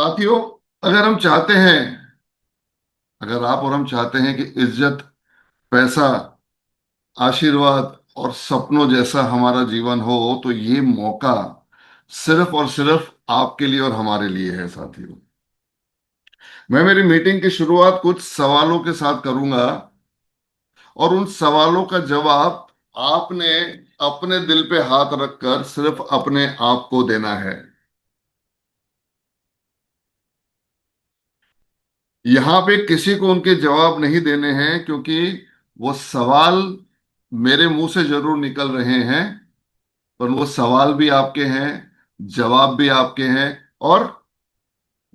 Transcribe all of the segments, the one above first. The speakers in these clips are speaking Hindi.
साथियों, अगर हम चाहते हैं, अगर आप और हम चाहते हैं कि इज्जत, पैसा, आशीर्वाद और सपनों जैसा हमारा जीवन हो, तो ये मौका सिर्फ और सिर्फ आपके लिए और हमारे लिए है साथियों। मैं मेरी मीटिंग की शुरुआत कुछ सवालों के साथ करूंगा और उन सवालों का जवाब आपने अपने दिल पे हाथ रखकर सिर्फ अपने आप को देना है। यहां पे किसी को उनके जवाब नहीं देने हैं, क्योंकि वो सवाल मेरे मुंह से जरूर निकल रहे हैं, पर वो सवाल भी आपके हैं, जवाब भी आपके हैं, और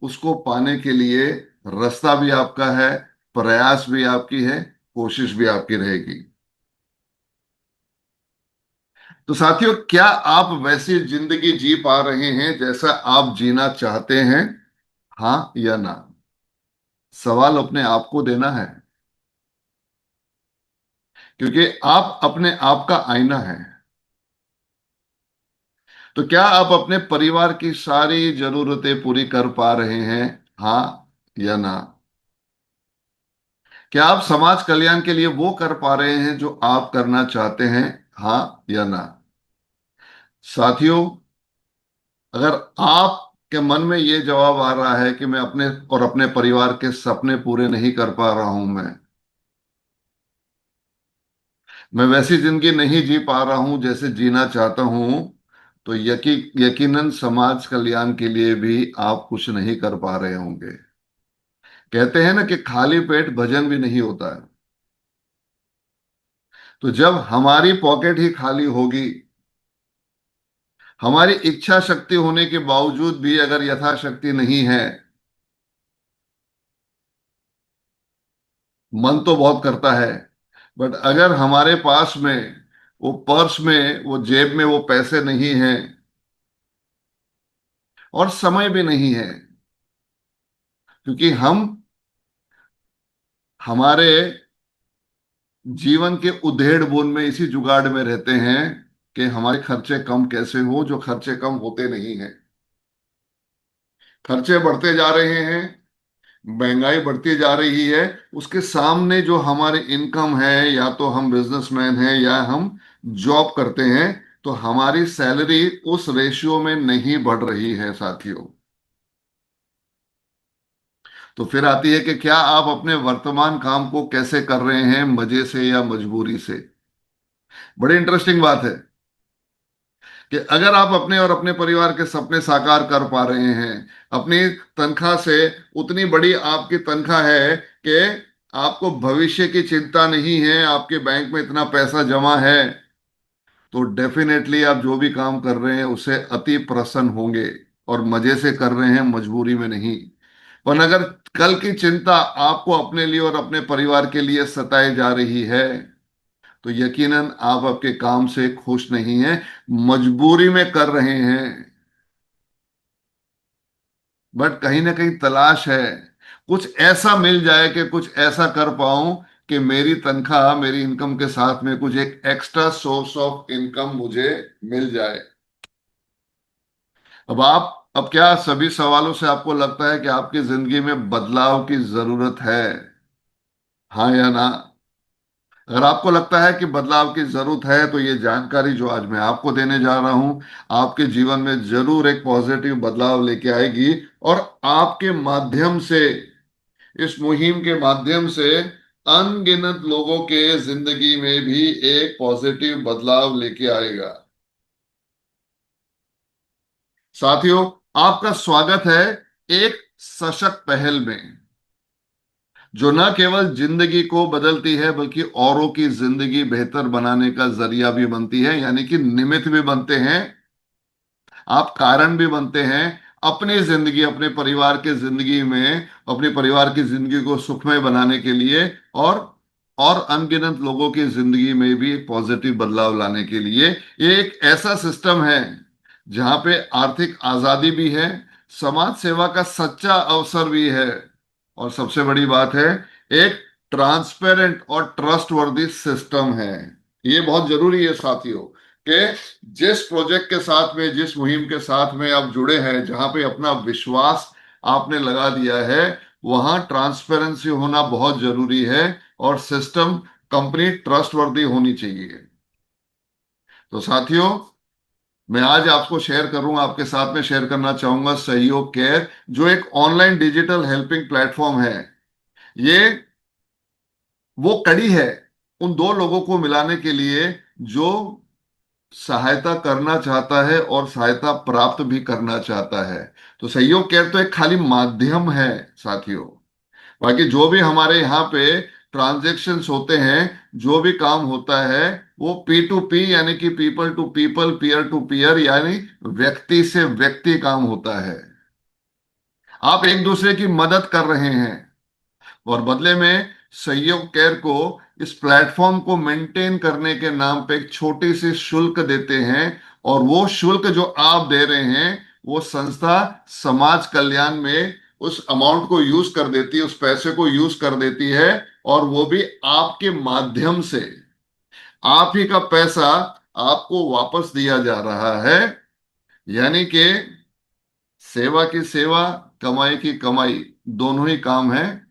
उसको पाने के लिए रास्ता भी आपका है, प्रयास भी आपकी है, कोशिश भी आपकी रहेगी। तो साथियों, क्या आप वैसी जिंदगी जी पा रहे हैं जैसा आप जीना चाहते हैं? हाँ या ना? सवाल अपने आप को देना है, क्योंकि आप अपने आप का आईना है। तो क्या आप अपने परिवार की सारी जरूरतें पूरी कर पा रहे हैं? हाँ या ना? क्या आप समाज कल्याण के लिए वो कर पा रहे हैं जो आप करना चाहते हैं? हाँ या ना? साथियों, अगर आपके मन में ये जवाब आ रहा है कि मैं अपने और अपने परिवार के सपने पूरे नहीं कर पा रहा हूं, मैं वैसी जिंदगी नहीं जी पा रहा हूं जैसे जीना चाहता हूं, तो यकीनन समाज कल्याण के लिए भी आप कुछ नहीं कर पा रहे होंगे। कहते हैं ना कि खाली पेट भजन भी नहीं होता है। तो जब हमारी पॉकेट ही खाली होगी, हमारी इच्छा शक्ति होने के बावजूद भी अगर यथाशक्ति नहीं है, मन तो बहुत करता है, बट अगर हमारे पास में वो पर्स में, वो जेब में वो पैसे नहीं हैं और समय भी नहीं है, क्योंकि हम हमारे जीवन के उधेड़ बुन में इसी जुगाड़ में रहते हैं कि हमारे खर्चे कम कैसे हो, जो खर्चे कम होते नहीं हैं। खर्चे बढ़ते जा रहे हैं, महंगाई बढ़ती जा रही है। उसके सामने जो हमारे इनकम है, या तो हम बिजनेसमैन हैं या हम जॉब करते हैं, तो हमारी सैलरी उस रेशियो में नहीं बढ़ रही है साथियों। तो फिर आती है कि क्या आप अपने वर्तमान काम को कैसे कर रहे हैं, मजे से या मजबूरी से? बड़ी इंटरेस्टिंग बात है कि अगर आप अपने और अपने परिवार के सपने साकार कर पा रहे हैं, अपनी तनख्वाह से, उतनी बड़ी आपकी तनख्वाह है कि आपको भविष्य की चिंता नहीं है, आपके बैंक में इतना पैसा जमा है, तो डेफिनेटली आप जो भी काम कर रहे हैं उससे अति प्रसन्न होंगे और मजे से कर रहे हैं, मजबूरी में नहीं। पर अगर कल की चिंता आपको अपने लिए और अपने परिवार के लिए सताई जा रही है, तो यकीनन आप आपके काम से खुश नहीं हैं, मजबूरी में कर रहे हैं। बट कहीं ना कहीं तलाश है, कुछ ऐसा मिल जाए कि कुछ ऐसा कर पाऊं कि मेरी तनख्वाह, मेरी इनकम के साथ में कुछ एक एक्स्ट्रा सोर्स ऑफ इनकम मुझे मिल जाए। अब क्या सभी सवालों से आपको लगता है कि आपकी जिंदगी में बदलाव की जरूरत है? हाँ या ना? अगर आपको लगता है कि बदलाव की जरूरत है, तो ये जानकारी जो आज मैं आपको देने जा रहा हूं, आपके जीवन में जरूर एक पॉजिटिव बदलाव लेके आएगी, और आपके माध्यम से, इस मुहिम के माध्यम से अनगिनत लोगों के जिंदगी में भी एक पॉजिटिव बदलाव लेके आएगा। साथियों, आपका स्वागत है एक सशक्त पहल में, जो न केवल जिंदगी को बदलती है बल्कि औरों की जिंदगी बेहतर बनाने का जरिया भी बनती है, यानी कि निमित्त भी बनते हैं, आप कारण भी बनते हैं अपनी जिंदगी, अपने परिवार के जिंदगी में, अपने परिवार की जिंदगी को सुखमय बनाने के लिए, और अनगिनत लोगों की जिंदगी में भी एक पॉजिटिव बदलाव लाने के लिए। ये एक ऐसा सिस्टम है जहां पे आर्थिक आजादी भी है, समाज सेवा का सच्चा अवसर भी है, और सबसे बड़ी बात है, एक ट्रांसपेरेंट और ट्रस्टवर्दी सिस्टम है। ये बहुत जरूरी है साथियों, कि जिस प्रोजेक्ट के साथ में, जिस मुहिम के साथ में आप जुड़े हैं, जहां पे अपना विश्वास आपने लगा दिया है, वहां ट्रांसपेरेंसी होना बहुत जरूरी है और सिस्टम कंपनी ट्रस्टवर्दी होनी चाहिए। तो साथियों, मैं आज आपको शेयर करूंगा, आपके साथ में शेयर करना चाहूंगा सहयोग केयर, जो एक ऑनलाइन डिजिटल हेल्पिंग प्लेटफॉर्म है। ये वो कड़ी है उन दो लोगों को मिलाने के लिए जो सहायता करना चाहता है और सहायता प्राप्त भी करना चाहता है। तो सहयोग केयर तो एक खाली माध्यम है साथियों। बाकी जो भी हमारे यहाँ पे ट्रांजैक्शंस होते हैं, जो भी काम होता है, वो पी टू पी यानी कि people to people, peer to peer यानी व्यक्ति से व्यक्ति काम होता है। आप एक दूसरे की मदद कर रहे हैं और बदले में सहयोग केयर को, इस प्लेटफॉर्म को मेंटेन करने के नाम पे एक छोटी सी शुल्क देते हैं। और वो शुल्क जो आप दे रहे हैं, वो संस्था समाज कल्याण में उस अमाउंट को यूज कर देती है, उस पैसे को यूज कर देती है। और वो भी आपके माध्यम से, आप ही का पैसा आपको वापस दिया जा रहा है। यानी कि सेवा की सेवा, कमाई की कमाई, दोनों ही काम है।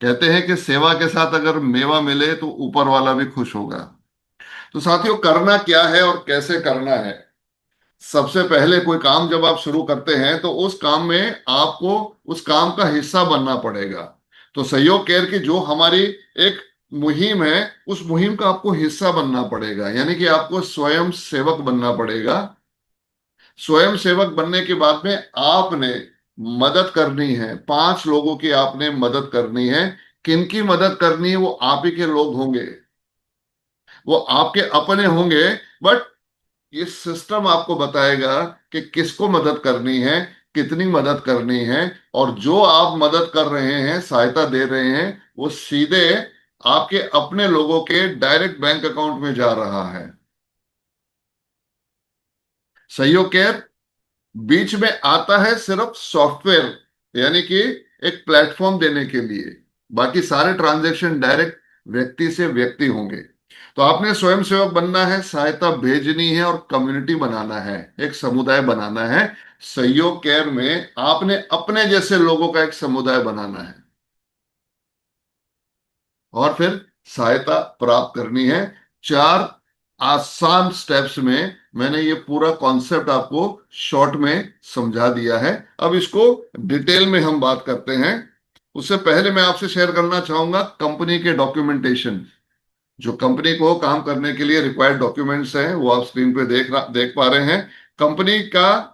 कहते हैं कि सेवा के साथ अगर मेवा मिले तो ऊपर वाला भी खुश होगा। तो साथियों, करना क्या है और कैसे करना है? सबसे पहले कोई काम जब आप शुरू करते हैं तो उस काम में आपको उस काम का हिस्सा बनना पड़ेगा। तो सहयोग केयर की जो हमारी एक मुहिम है, उस मुहिम का आपको हिस्सा बनना पड़ेगा, यानी कि आपको स्वयं सेवक बनना पड़ेगा। स्वयं सेवक बनने के बाद में आपने मदद करनी है, 5 लोगों की आपने मदद करनी है। किनकी मदद करनी है? वो आप ही के लोग होंगे, वो आपके अपने होंगे। बट ये सिस्टम आपको बताएगा कि किसको मदद करनी है, कितनी मदद करनी है। और जो आप मदद कर रहे हैं, सहायता दे रहे हैं, वो सीधे आपके अपने लोगों के डायरेक्ट बैंक अकाउंट में जा रहा है। सहयोग केयर बीच में आता है सिर्फ सॉफ्टवेयर यानी कि एक प्लेटफॉर्म देने के लिए। बाकी सारे ट्रांजैक्शन डायरेक्ट व्यक्ति से व्यक्ति होंगे। तो आपने स्वयं सेवक बनना है, सहायता भेजनी है और कम्युनिटी बनाना है, एक समुदाय बनाना है। सहयोग केयर में आपने अपने जैसे लोगों का एक समुदाय बनाना है और फिर सहायता प्राप्त करनी है। 4 आसान स्टेप्स में मैंने ये पूरा कॉन्सेप्ट आपको शॉर्ट में समझा दिया है। अब इसको डिटेल में हम बात करते हैं। उससे पहले मैं आपसे शेयर करना चाहूंगा कंपनी के डॉक्यूमेंटेशन। जो कंपनी को काम करने के लिए रिक्वायर्ड डॉक्यूमेंट्स हैं, वो आप स्क्रीन पे देख पा रहे हैं। कंपनी का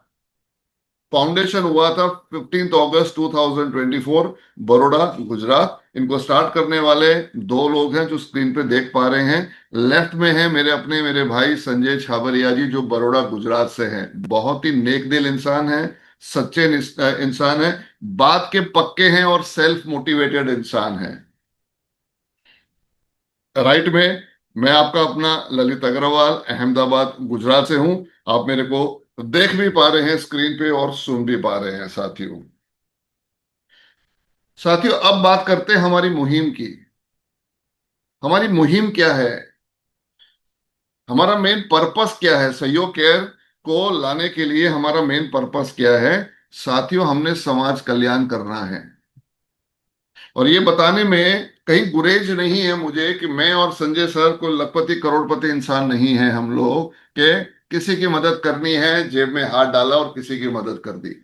फाउंडेशन हुआ था 15 अगस्त 2024, बड़ौदा गुजरात। इनको स्टार्ट करने वाले 2 लोग हैं जो स्क्रीन पे देख पा रहे हैं। लेफ्ट में है मेरे भाई संजय छाबरिया जी, जो बड़ौदा गुजरात से हैं। बहुत ही नेक दिल इंसान है, सच्चे इंसान है, बात के पक्के हैं और सेल्फ मोटिवेटेड इंसान है। राइट में मैं आपका अपना ललित अग्रवाल, अहमदाबाद गुजरात से हूं। आप मेरे को देख भी पा रहे हैं स्क्रीन पे और सुन भी पा रहे हैं साथियों। साथियों, अब बात करते हैं हमारी मुहिम की। हमारी मुहिम क्या है? हमारा मेन पर्पस क्या है? सहयोग केयर को लाने के लिए हमारा मेन पर्पस क्या है? साथियों, हमने समाज कल्याण करना है। और ये बताने में कहीं गुरेज नहीं है मुझे कि मैं और संजय सर को लखपति करोड़पति इंसान नहीं है हम लोग, के किसी की मदद करनी है जेब में हाथ डाला और किसी की मदद कर दी।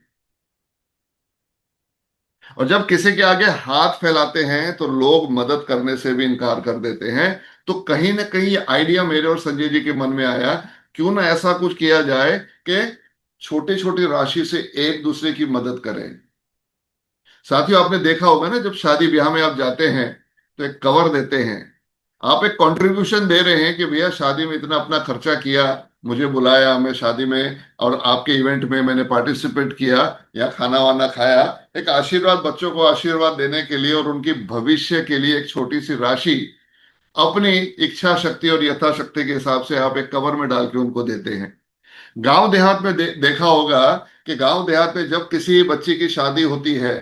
और जब किसी के आगे हाथ फैलाते हैं तो लोग मदद करने से भी इनकार कर देते हैं। तो कहीं ना कहीं ये आइडिया मेरे और संजय जी के मन में आया, क्यों ना ऐसा कुछ किया जाए कि छोटी छोटी राशि से एक दूसरे की मदद करें। साथियों, आपने देखा होगा ना, जब शादी ब्याह में आप जाते हैं तो एक कवर देते हैं। आप एक कंट्रीब्यूशन दे रहे हैं कि भैया शादी में इतना अपना खर्चा किया, मुझे बुलाया, मैं शादी में और आपके इवेंट में मैंने पार्टिसिपेट किया या खाना वाना खाया। एक आशीर्वाद, बच्चों को आशीर्वाद देने के लिए और उनकी भविष्य के लिए एक छोटी सी राशि अपनी इच्छा शक्ति और यथाशक्ति के हिसाब से आप एक कवर में डाल के उनको देते हैं। गांव देहात में देखा होगा कि गांव देहात में जब किसी बच्ची की शादी होती है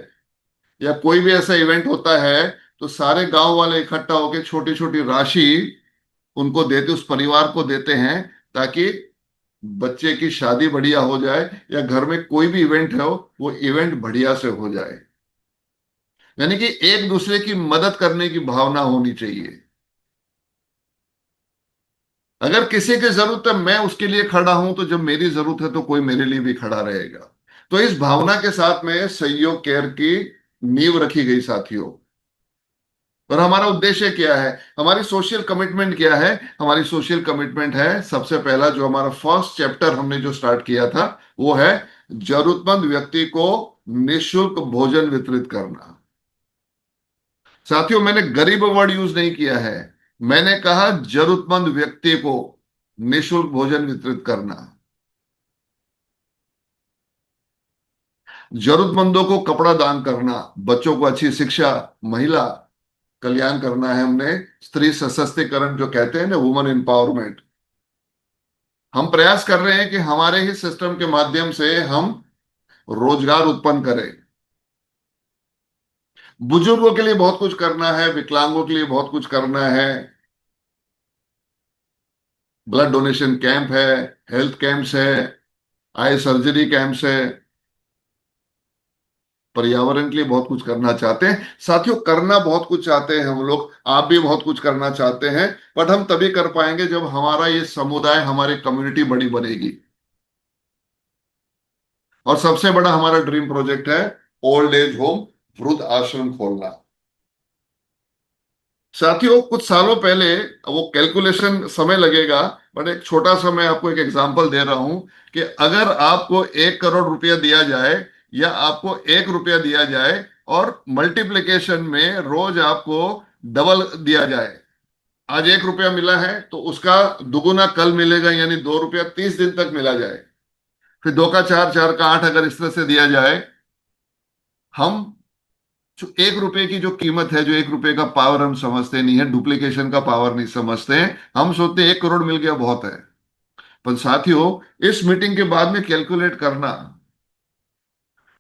या कोई भी ऐसा इवेंट होता है, तो सारे गांव वाले इकट्ठा होकर छोटी छोटी राशि उनको देते, उस परिवार को देते हैं, ताकि बच्चे की शादी बढ़िया हो जाए, या घर में कोई भी इवेंट हो, वो इवेंट बढ़िया से हो जाए। यानी कि एक दूसरे की मदद करने की भावना होनी चाहिए। अगर किसी की जरूरत है, मैं उसके लिए खड़ा हूं, तो जब मेरी जरूरत है तो कोई मेरे लिए भी खड़ा रहेगा। तो इस भावना के साथ में सहयोग केयर की नींव रखी गई साथियों। और हमारा उद्देश्य क्या है, हमारी सोशल कमिटमेंट क्या है? हमारी सोशल कमिटमेंट है, सबसे पहला जो हमारा फर्स्ट चैप्टर हमने जो स्टार्ट किया था, वो है जरूरतमंद व्यक्ति को निशुल्क भोजन वितरित करना। साथियों, मैंने गरीब वर्ड यूज नहीं किया है, मैंने कहा जरूरतमंद व्यक्ति को निशुल्क भोजन वितरित करना। जरूरतमंदों को कपड़ा दान करना, बच्चों को अच्छी शिक्षा, महिला कल्याण करना है हमने। स्त्री सशक्तिकरण जो कहते हैं ना, वुमेन एम्पावरमेंट। हम प्रयास कर रहे हैं कि हमारे ही सिस्टम के माध्यम से हम रोजगार उत्पन्न करें। बुजुर्गों के लिए बहुत कुछ करना है, विकलांगों के लिए बहुत कुछ करना है। ब्लड डोनेशन कैंप है, हेल्थ कैंप्स है, आई सर्जरी कैंप्स है। पर्यावरण के लिए बहुत कुछ करना चाहते हैं साथियों, करना बहुत कुछ चाहते हैं हम लोग, आप भी बहुत कुछ करना चाहते हैं। बट हम तभी कर पाएंगे जब हमारा ये समुदाय, हमारी कम्युनिटी बड़ी बनेगी। और सबसे बड़ा हमारा ड्रीम प्रोजेक्ट है ओल्ड एज होम, वृद्ध आश्रम खोलना। साथियों, कुछ सालों पहले, वो कैलकुलेशन समय लगेगा, बट एक छोटा सा मैं आपको एक एग्जांपल दे रहा हूं कि अगर आपको 1 करोड़ रुपया दिया जाए, या आपको 1 रुपया दिया जाए, और मल्टीप्लिकेशन में रोज आपको डबल दिया जाए। आज 1 रुपया मिला है तो उसका दुगुना कल मिलेगा, यानी 2 रुपया 30 दिन तक मिला जाए। फिर दो का चार, चार का आठ, अगर इस तरह से दिया जाए। हम जो 1 रुपए की जो कीमत है, जो 1 रुपए का पावर हम समझते नहीं है, डुप्लीकेशन का पावर नहीं समझते हैं। हम सोचते हैं 1 करोड़ मिल गया बहुत है। पर साथियों, इस मीटिंग के बाद में कैलकुलेट करना,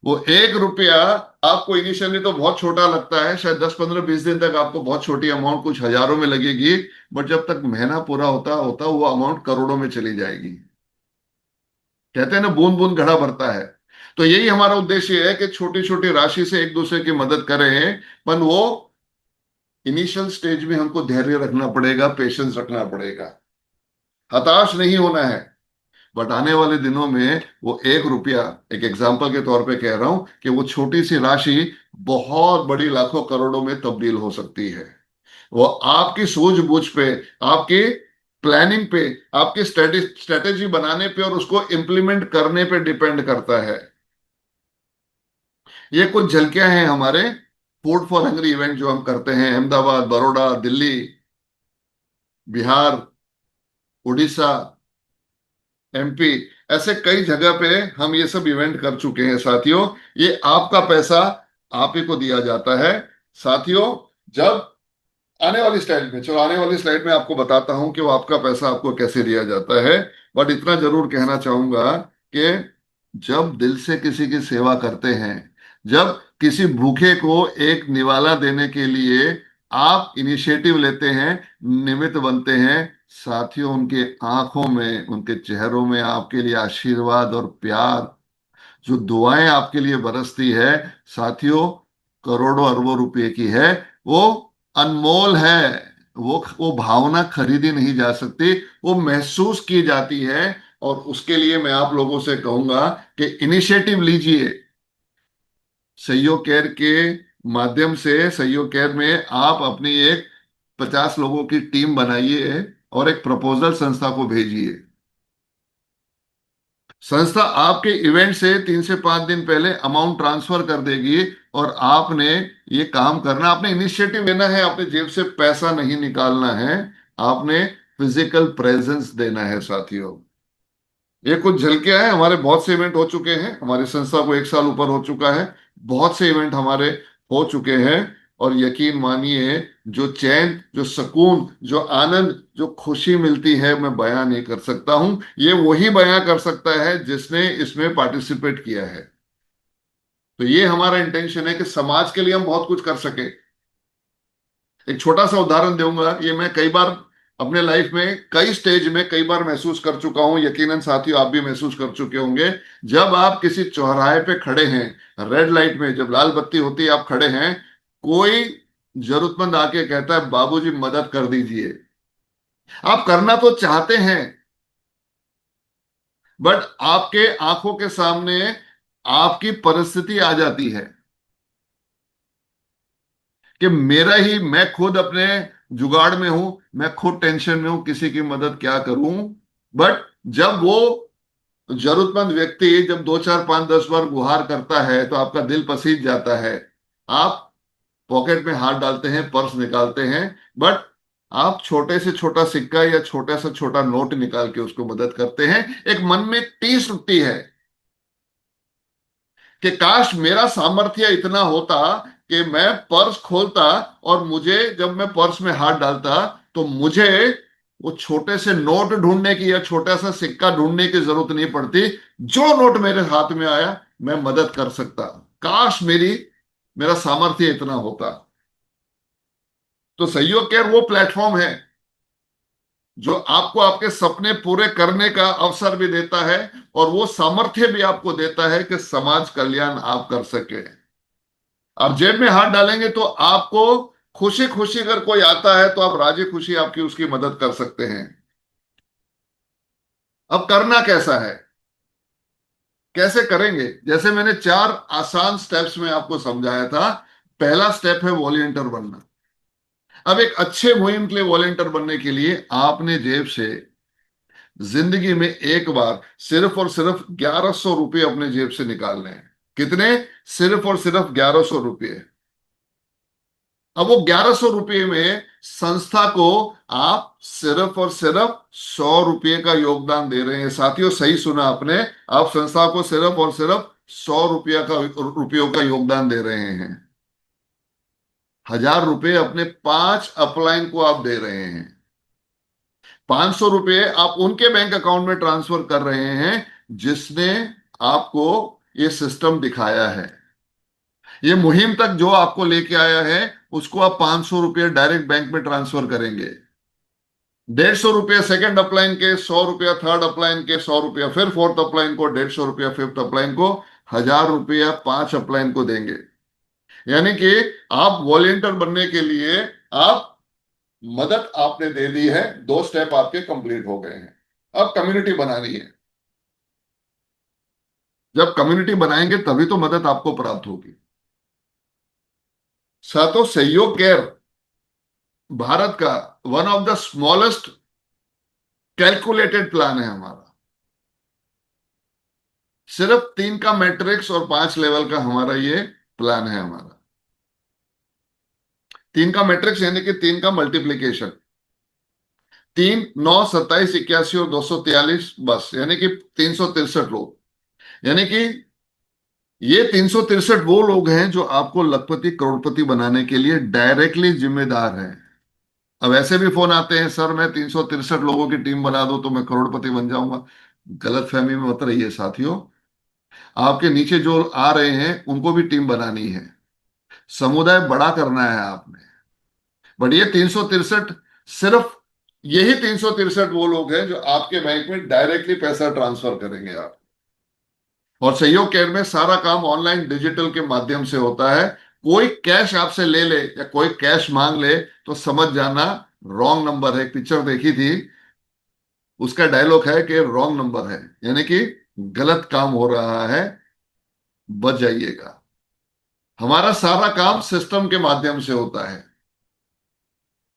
वो 1 रुपया आपको इनिशियली तो बहुत छोटा लगता है, शायद 10 15 20 दिन तक आपको बहुत छोटी अमाउंट, कुछ हजारों में लगेगी। बट जब तक महीना पूरा होता होता वो अमाउंट करोड़ों में चली जाएगी। कहते हैं ना, बूंद बूंद घड़ा भरता है। तो यही हमारा उद्देश्य है कि छोटी छोटी राशि से एक दूसरे की मदद करें। पर वो इनिशियल स्टेज में हमको धैर्य रखना पड़ेगा, पेशेंस रखना पड़ेगा, हताश नहीं होना है। बट आने वाले दिनों में वो 1 रुपया, एक एग्जाम्पल के तौर पे कह रहा हूं, कि वो छोटी सी राशि बहुत बड़ी लाखों करोड़ों में तब्दील हो सकती है। वो आपकी सूझबूझ पे, आपकी प्लानिंग पे, आपकी स्ट्रेटेजी बनाने पे और उसको इम्प्लीमेंट करने पे डिपेंड करता है। ये कुछ झलकियां हैं हमारे फूड फॉर हंग्री इवेंट जो हम करते हैं, अहमदाबाद, बड़ौदा, दिल्ली, बिहार, उड़ीसा, एमपी, ऐसे कई जगह पे हम ये सब इवेंट कर चुके हैं साथियों। ये आपका पैसा आप ही को दिया जाता है साथियों। जब आने वाली स्लाइड में, चलो आने वाली स्लाइड में आपको बताता हूं कि वो आपका पैसा आपको कैसे दिया जाता है। बट इतना जरूर कहना चाहूंगा कि जब दिल से किसी की सेवा करते हैं, जब किसी भूखे को एक निवाला देने के लिए आप इनिशिएटिव लेते हैं, निमित्त बनते हैं, साथियों, उनके आंखों में, उनके चेहरों में आपके लिए आशीर्वाद और प्यार, जो दुआएं आपके लिए बरसती है साथियों, करोड़ों अरबों रुपए की है। वो अनमोल है। वो भावना खरीदी नहीं जा सकती, वो महसूस की जाती है। और उसके लिए मैं आप लोगों से कहूंगा कि इनिशिएटिव लीजिए। सहयोग केयर के माध्यम से, सहयोग केयर में आप अपनी एक 50 लोगों की टीम बनाइए और एक प्रपोजल संस्था को भेजिए। संस्था आपके इवेंट से 3 से 5 दिन पहले अमाउंट ट्रांसफर कर देगी। और आपने ये काम करना, आपने इनिशिएटिव लेना है, आपने जेब से पैसा नहीं निकालना है, आपने फिजिकल प्रेजेंस देना है साथियों। ये कुछ झलकियां हैं, हमारे बहुत से इवेंट हो चुके हैं, हमारी संस्था को 1 साल ऊपर हो चुका है। बहुत से इवेंट हमारे हो चुके हैं। और यकीन मानिए, जो चैन, जो सुकून, जो आनंद, जो खुशी मिलती है, मैं बयां नहीं कर सकता हूं। ये वही बयां कर सकता है जिसने इसमें पार्टिसिपेट किया है। तो ये हमारा इंटेंशन है कि समाज के लिए हम बहुत कुछ कर सके। एक छोटा सा उदाहरण दूंगा, ये मैं कई बार अपने लाइफ में कई स्टेज में कई बार महसूस कर चुका हूं, यकीनन साथियों आप भी महसूस कर चुके होंगे। जब आप किसी चौराहे पे खड़े हैं, रेड लाइट में जब लाल बत्ती होती है आप खड़े हैं, कोई जरूरतमंद आके कहता है बाबूजी मदद कर दीजिए। आप करना तो चाहते हैं, बट आपके आंखों के सामने आपकी परिस्थिति आ जाती है कि मेरा ही, मैं खुद अपने जुगाड़ में हूं, मैं खुद टेंशन में हूं, किसी की मदद क्या करूं। बट जब वो जरूरतमंद व्यक्ति जब 2 4 5 10 बार गुहार करता है तो आपका दिल पसीज जाता है। आप पॉकेट में हाथ डालते हैं, पर्स निकालते हैं, बट आप छोटे से छोटा सिक्का या छोटा से छोटा नोट निकाल के उसको मदद करते हैं। एक मन में टीस उठती है कि काश मेरा सामर्थ्य इतना होता कि मैं पर्स खोलता और मुझे, जब मैं पर्स में हाथ डालता तो मुझे वो छोटे से नोट ढूंढने की या छोटा सा सिक्का ढूंढने की जरूरत नहीं पड़ती। जो नोट मेरे हाथ में आया मैं मदद कर सकता। काश मेरा सामर्थ्य इतना होता। तो सहयोग केयर वो प्लेटफॉर्म है जो आपको आपके सपने पूरे करने का अवसर भी देता है और वो सामर्थ्य भी आपको देता है कि समाज कल्याण आप कर सके। आप जेब में हाथ डालेंगे तो आपको खुशी खुशी अगर कोई आता है तो आप राजी खुशी आपकी उसकी मदद कर सकते हैं। अब करना कैसा है, कैसे करेंगे? जैसे मैंने 4 आसान स्टेप्स में आपको समझाया था। पहला स्टेप है वॉलेंटियर बनना। अब एक अच्छे मुहिम के लिए वॉलेंटियर बनने के लिए आपने जेब से जिंदगी में एक बार सिर्फ और सिर्फ 1100 रुपये अपने जेब से निकालने हैं। कितने? सिर्फ और सिर्फ 1100 रुपये। अब वो 1100 रुपये में संस्था को आप सिर्फ और सिर्फ 100 रुपये का योगदान दे रहे हैं। साथियों सही सुना आपने, आप संस्था को सिर्फ और सिर्फ 100 रुपयों का योगदान दे रहे हैं। 1000 रुपये अपने 5 अपलाइन को आप दे रहे हैं। 500 रुपये आप उनके बैंक अकाउंट में ट्रांसफर कर रहे हैं जिसने आपको ये सिस्टम दिखाया है। ये मुहिम तक जो आपको लेके आया है उसको आप 500 रुपये डायरेक्ट बैंक में ट्रांसफर करेंगे। 150 रुपये सेकंड अपलाइन के, 100 रुपया थर्ड अपलाइन के, 100 रुपया फिर फोर्थ अपलाइन को, 150 रुपया फिफ्थ अपलाइन को, 1000 रुपया 5 अपलाइन को देंगे। यानी कि आप वॉलेंटियर बनने के लिए आप मदद आपने दे दी है। 2 स्टेप आपके कंप्लीट हो गए हैं। अब कम्युनिटी बनानी है। जब कम्युनिटी बनाएंगे तभी तो मदद आपको प्राप्त होगी। साथों सहयोग केयर भारत का one of the smallest calculated plan है हमारा। सिर्फ 3 का मैट्रिक्स और 5 लेवल का हमारा ये प्लान है हमारा। 3 का मैट्रिक्स यानी कि 3 का मल्टीप्लीकेशन। 3 9 27 81 और 243, बस यानी कि 363 लोग। यानी कि ये 363 वो लोग हैं जो आपको लखपति करोड़पति बनाने के लिए डायरेक्टली जिम्मेदार हैं। अब ऐसे भी फोन आते हैं, सर मैं 363 लोगों की टीम बना दूं तो मैं करोड़पति बन जाऊंगा। गलत फहमी में मत रहिए साथियों। आपके नीचे जो आ रहे हैं उनको भी टीम बनानी है, समुदाय बड़ा करना है आपने। बट ये 363 सिर्फ, यही 363 वो लोग हैं जो आपके बैंक में डायरेक्टली पैसा ट्रांसफर करेंगे आप। और सहयोग केंद्र में सारा काम ऑनलाइन डिजिटल के माध्यम से होता है। कोई कैश आपसे ले ले या कोई कैश मांग ले तो समझ जाना रॉन्ग नंबर है। एक पिक्चर देखी थी, उसका डायलॉग है कि रॉन्ग नंबर है, यानी कि गलत काम हो रहा है, बच जाइएगा। हमारा सारा काम सिस्टम के माध्यम से होता है।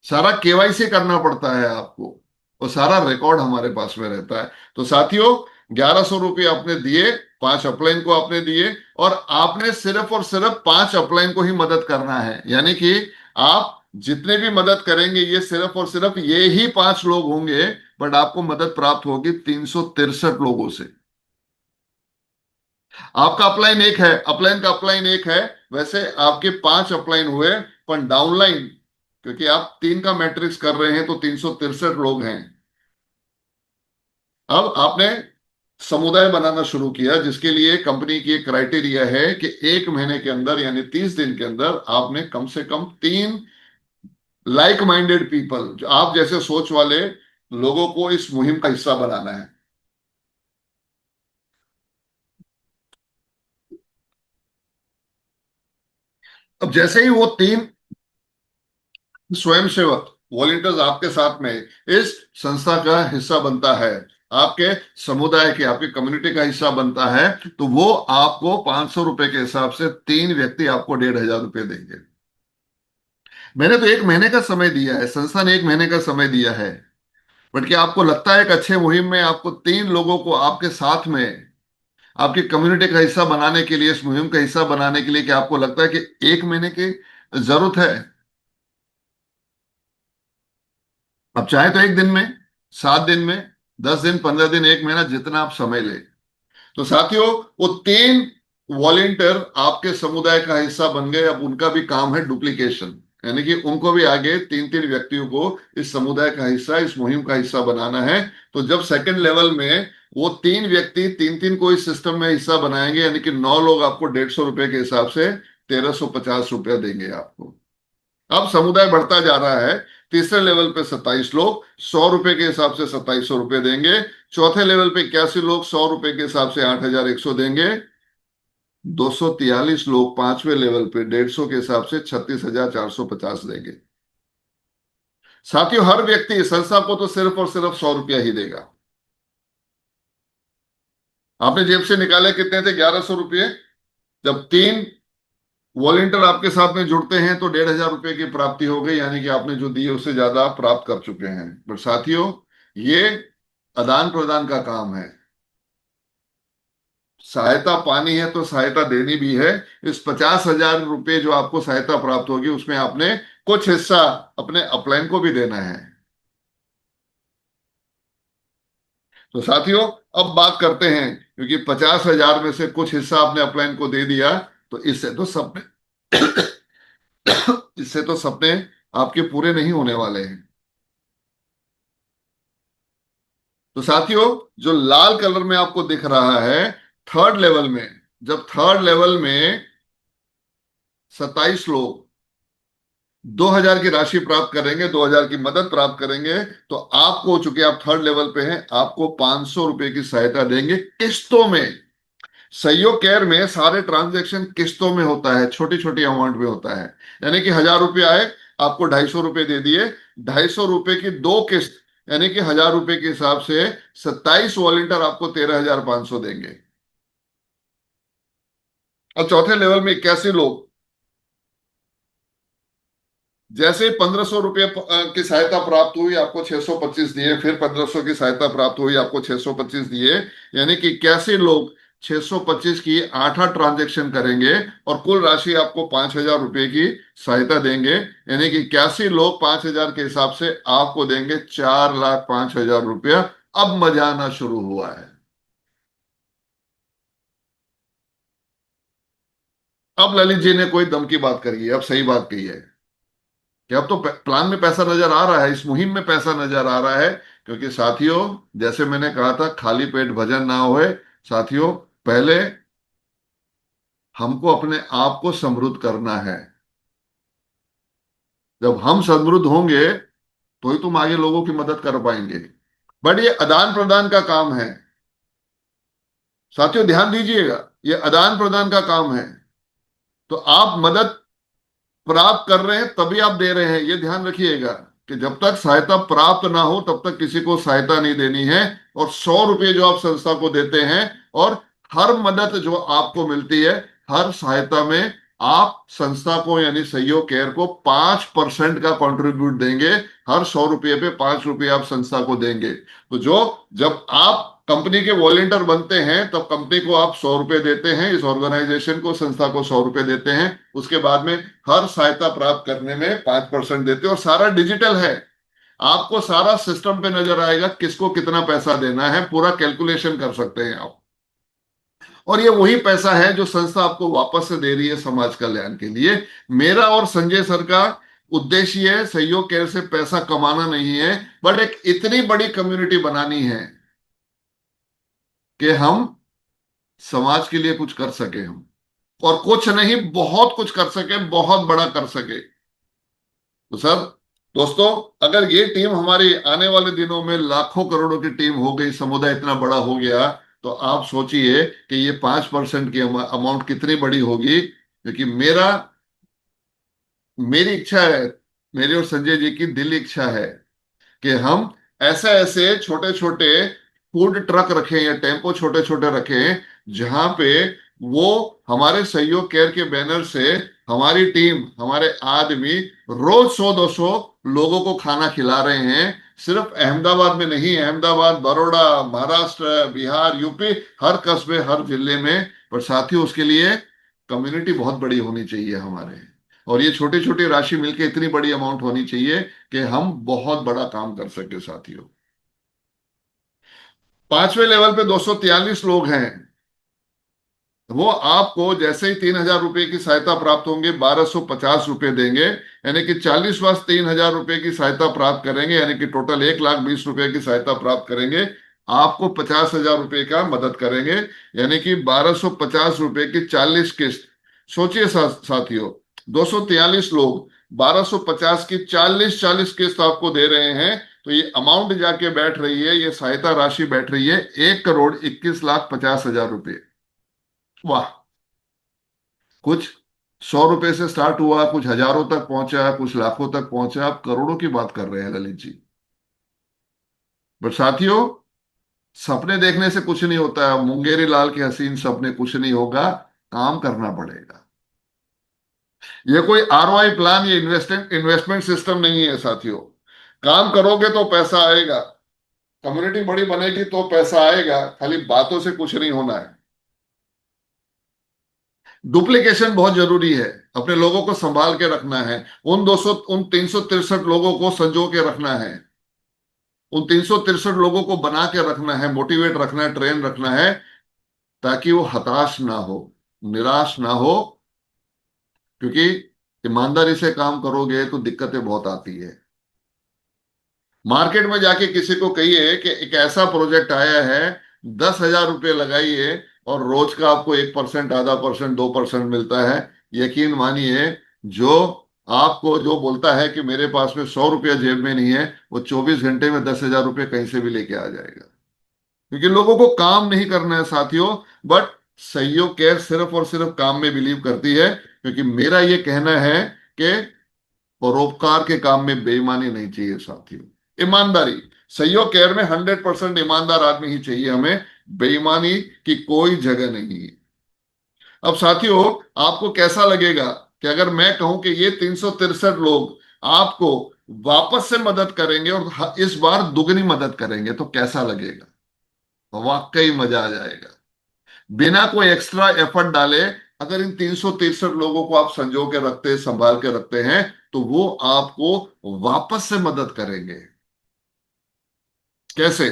सारा केवाईसी करना पड़ता है आपको, और सारा रिकॉर्ड हमारे पास में रहता है। तो साथियों 1100 रुपये आपने दिए, 5 अपलाइन को आपने दिए, और आपने सिर्फ और सिर्फ 5 अपलाइन को ही मदद करना है। यानी कि आप जितने भी मदद करेंगे ये सिर्फ और सिर्फ ये ही 5 लोग होंगे, बट आपको मदद प्राप्त होगी 363 लोगों से। आपका अपलाइन एक है, अपलाइन का अपलाइन एक है, वैसे आपके 5 अपलाइन हुए, पर डाउनलाइन क्योंकि आप 3 का मैट्रिक्स कर रहे हैं तो 363 लोग हैं। अब आपने समुदाय बनाना शुरू किया जिसके लिए कंपनी की एक क्राइटेरिया है कि 1 महीने के अंदर यानी 30 दिन के अंदर आपने कम से कम 3 लाइक माइंडेड पीपल, जो आप जैसे सोच वाले लोगों को इस मुहिम का हिस्सा बनाना है। अब जैसे ही वो तीन स्वयंसेवक वॉलंटियर्स आपके साथ में इस संस्था का हिस्सा बनता है, आपके समुदाय के, आपकी कम्युनिटी का हिस्सा बनता है, तो वो आपको 500 रुपए के हिसाब से तीन व्यक्ति आपको 1500 रुपये देंगे। मैंने तो 1 महीने का समय दिया है, संस्था ने 1 महीने का समय दिया है। बट क्या आपको लगता है एक अच्छे मुहिम में आपको तीन लोगों को आपके साथ में आपकी कम्युनिटी का हिस्सा बनाने के लिए, इस मुहिम का हिस्सा बनाने के लिए, क्या आपको लगता है कि 1 महीने की जरूरत है? अब चाहे तो 1 दिन में, 7 दिन में, 10 दिन, 15 दिन, 1 महीना, जितना आप समय ले। तो साथियों, वो तीन वॉलेंटियर आपके समुदाय का हिस्सा बन गए। अब उनका भी काम है डुप्लीकेशन, यानी कि उनको भी आगे तीन तीन व्यक्तियों को इस समुदाय का हिस्सा, इस मुहिम का हिस्सा बनाना है। तो जब सेकंड लेवल में वो तीन व्यक्ति तीन तीन को इस सिस्टम में हिस्सा बनाएंगे, यानी कि 9 लोग आपको 150 रुपए के हिसाब से 1350 रुपया देंगे आपको। अब समुदाय बढ़ता जा रहा है। तीसरे लेवल पे 27 लोग 100 रुपए के हिसाब से 2700 रुपये देंगे। चौथे लेवल पे 81 लोग 100 रुपए के हिसाब से 8100 देंगे। 243 लोग पांचवें लेवल पे 150 के हिसाब से 36,450 देंगे। साथियों, हर व्यक्ति इस संस्था को तो सिर्फ और सिर्फ 100 रुपया ही देगा। आपने जेब से निकाले कितने थे? 1100 रुपये। जब तीन वॉलेंटियर आपके साथ में जुड़ते हैं तो 1500 रुपये की प्राप्ति हो गई, यानी कि आपने जो दिए उससे ज्यादा आप प्राप्त कर चुके हैं। पर साथियों, ये आदान प्रदान का काम है। सहायता पानी है तो सहायता देनी भी है। इस 50,000 रुपये जो आपको सहायता प्राप्त होगी, उसमें आपने कुछ हिस्सा अपने अपलाइन को भी देना है। तो साथियों, अब बात करते हैं, क्योंकि 50,000 में से कुछ हिस्सा आपने अपलाइन को दे दिया, तो इससे तो सपने आपके पूरे नहीं होने वाले हैं। तो साथियों, जो लाल कलर में आपको दिख रहा है, थर्ड लेवल में, जब थर्ड लेवल में 27 लोग 2,000 की राशि प्राप्त करेंगे, 2,000 की मदद प्राप्त करेंगे, तो आपको, चूंकि आप थर्ड लेवल पे हैं, आपको 500 रुपये की सहायता देंगे किस्तों में। सहयोग केयर में सारे ट्रांजैक्शन किस्तों में होता है, छोटी छोटी अमाउंट में होता है। यानी कि 1,000 रुपये आए, आपको 250 रुपये दे दिए, 250 रुपये की दो किस्त, यानी कि 1,000 रुपये के हिसाब से 27 वॉलेंटियर आपको 13,500 देंगे। और चौथे लेवल में 81 लोग, जैसे 1,500 रुपये की सहायता प्राप्त हुई, आपको 625 दिए, फिर 1,500 की सहायता प्राप्त हुई, आपको 625 दिए, यानी कि 81 लोग 625 की 8 ट्रांजेक्शन करेंगे और कुल राशि आपको 5,000 रुपये की सहायता देंगे। यानी कि 81 लोग 5,000 के हिसाब से आपको देंगे 4,05,000 रुपया। अब मजा आना शुरू हुआ है। अब ललित जी ने कोई दम की बात करी है, अब सही बात कही है कि अब तो प्लान में पैसा नजर आ रहा है, इस मुहिम में पैसा नजर आ रहा है। क्योंकि साथियों, जैसे मैंने कहा था, खाली पेट भजन ना होए। साथियों, पहले हमको अपने आप को समृद्ध करना है। जब हम समृद्ध होंगे तो ही तुम आगे लोगों की मदद कर पाएंगे। बट ये आदान प्रदान का काम है। साथियों, ध्यान दीजिएगा, ये आदान प्रदान का काम है। तो आप मदद प्राप्त कर रहे हैं तभी आप दे रहे हैं, ये ध्यान रखिएगा कि जब तक सहायता प्राप्त ना हो तब तक किसी को सहायता नहीं देनी है। और 100 रुपये जो आप संस्था को देते हैं, और हर मदद जो आपको मिलती है, हर सहायता में आप संस्था को, यानी सहयोग केयर को 5% का कंट्रीब्यूट देंगे। हर 100 रुपये पे 5 रुपये आप संस्था को देंगे। तो जब आप कंपनी के वॉलेंटियर बनते हैं, तब कंपनी को आप 100 रुपये देते हैं, इस ऑर्गेनाइजेशन को, संस्था को 100 रुपये देते हैं। उसके बाद में हर सहायता प्राप्त करने में 5% देते हैं, और सारा डिजिटल है। आपको सारा सिस्टम पे नजर आएगा, किसको कितना पैसा देना है, पूरा कैलकुलेशन कर सकते हैं आप। और ये वही पैसा है जो संस्था आपको वापस से दे रही है समाज कल्याण के लिए। मेरा और संजय सर का उद्देश्य सहयोग केयर से पैसा कमाना नहीं है, बट एक इतनी बड़ी कम्युनिटी बनानी है कि हम समाज के लिए कुछ कर सके हम, और कुछ नहीं बहुत कुछ कर सके, बहुत बड़ा कर सके। तो सर, दोस्तों, अगर ये टीम हमारी आने वाले दिनों में लाखों करोड़ों की टीम हो गई, समुदाय इतना बड़ा हो गया, तो आप सोचिए कि ये 5% की अमाउंट कितनी बड़ी होगी। क्योंकि मेरी इच्छा है, मेरी और संजय जी की दिल इच्छा है कि हम ऐसे ऐसे छोटे छोटे फूड ट्रक रखें या टेम्पो छोटे छोटे रखें, जहां पे वो हमारे सहयोग केयर के बैनर से हमारी टीम, हमारे आदमी रोज 100-200 लोगों को खाना खिला रहे हैं। सिर्फ अहमदाबाद में नहीं, अहमदाबाद, बड़ौदा, महाराष्ट्र, बिहार, यूपी, हर कस्बे, हर जिले में। पर साथियों, उसके लिए कम्युनिटी बहुत बड़ी होनी चाहिए हमारे, और ये छोटी छोटी राशि मिलके इतनी बड़ी अमाउंट होनी चाहिए कि हम बहुत बड़ा काम कर सके साथियों। पांचवें लेवल पे 243 लोग हैं। वो आपको जैसे ही 3,000 रुपए की सहायता प्राप्त होंगे, 1,250 रुपए देंगे, यानी कि 40 वर्ष 3,000 रुपए की सहायता प्राप्त करेंगे, यानी कि टोटल 1,20,000 रुपए की सहायता प्राप्त करेंगे। आपको 50,000 रुपए का मदद करेंगे, यानी कि 1,250 रुपए की 40 किस्त। सोचिए साथियों, 243 लोग 1,250 की 40 किस्त आपको दे रहे हैं, तो ये अमाउंट जाके बैठ रही है, ये सहायता राशि बैठ रही है 1,21,50,000 रुपए। वाह! कुछ 100 रुपए से स्टार्ट हुआ, कुछ हजारों तक पहुंचा, कुछ लाखों तक पहुंचा, आप करोड़ों की बात कर रहे हैं ललित जी। पर साथियों, सपने देखने से कुछ नहीं होता है, मुंगेरी लाल के हसीन सपने कुछ नहीं होगा, काम करना पड़ेगा। ये कोई आरओआई प्लान या इन्वेस्टमेंट इन्वेस्टमेंट सिस्टम नहीं है साथियों। काम करोगे तो पैसा आएगा, कम्युनिटी बड़ी बनेगी तो पैसा आएगा, खाली बातों से कुछ नहीं होना है। डुप्लीकेशन बहुत जरूरी है, अपने लोगों को संभाल के रखना है। उन 363 लोगों को संजो के रखना है, उन 363 लोगों को बना के रखना है, मोटिवेट रखना है, ट्रेन रखना है, ताकि वो हताश ना हो, निराश ना हो। क्योंकि ईमानदारी से काम करोगे तो दिक्कतें बहुत आती है। मार्केट में जाके किसी को कहिए कि एक ऐसा प्रोजेक्ट आया है, 10,000 रुपये लगाइए और रोज का आपको 1%, ½ %, 2% मिलता है। यकीन मानिए, जो आपको जो बोलता है कि मेरे पास में 100 रुपया जेब में नहीं है, वो 24 घंटे में 10,000 रुपये कहीं से भी लेके आ जाएगा। क्योंकि लोगों को काम नहीं करना है साथियों। बट सहयोग केयर सिर्फ और सिर्फ काम में बिलीव करती है, क्योंकि मेरा ये कहना है कि परोपकार के काम में बेईमानी नहीं चाहिए साथियों, ईमानदारी। सहयोग केयर में 100% ईमानदार आदमी ही चाहिए हमें, बेईमानी की कोई जगह नहीं है। अब साथियों, आपको कैसा लगेगा कि अगर मैं कहूं कि ये 363 लोग आपको वापस से मदद करेंगे और इस बार दुगनी मदद करेंगे, तो कैसा लगेगा? वाकई मजा आ जाएगा। बिना कोई एक्स्ट्रा एफर्ट डाले अगर इन 363 लोगों को आप संजो के रखते, संभाल के रखते हैं, तो वो आपको वापस से मदद करेंगे। कैसे?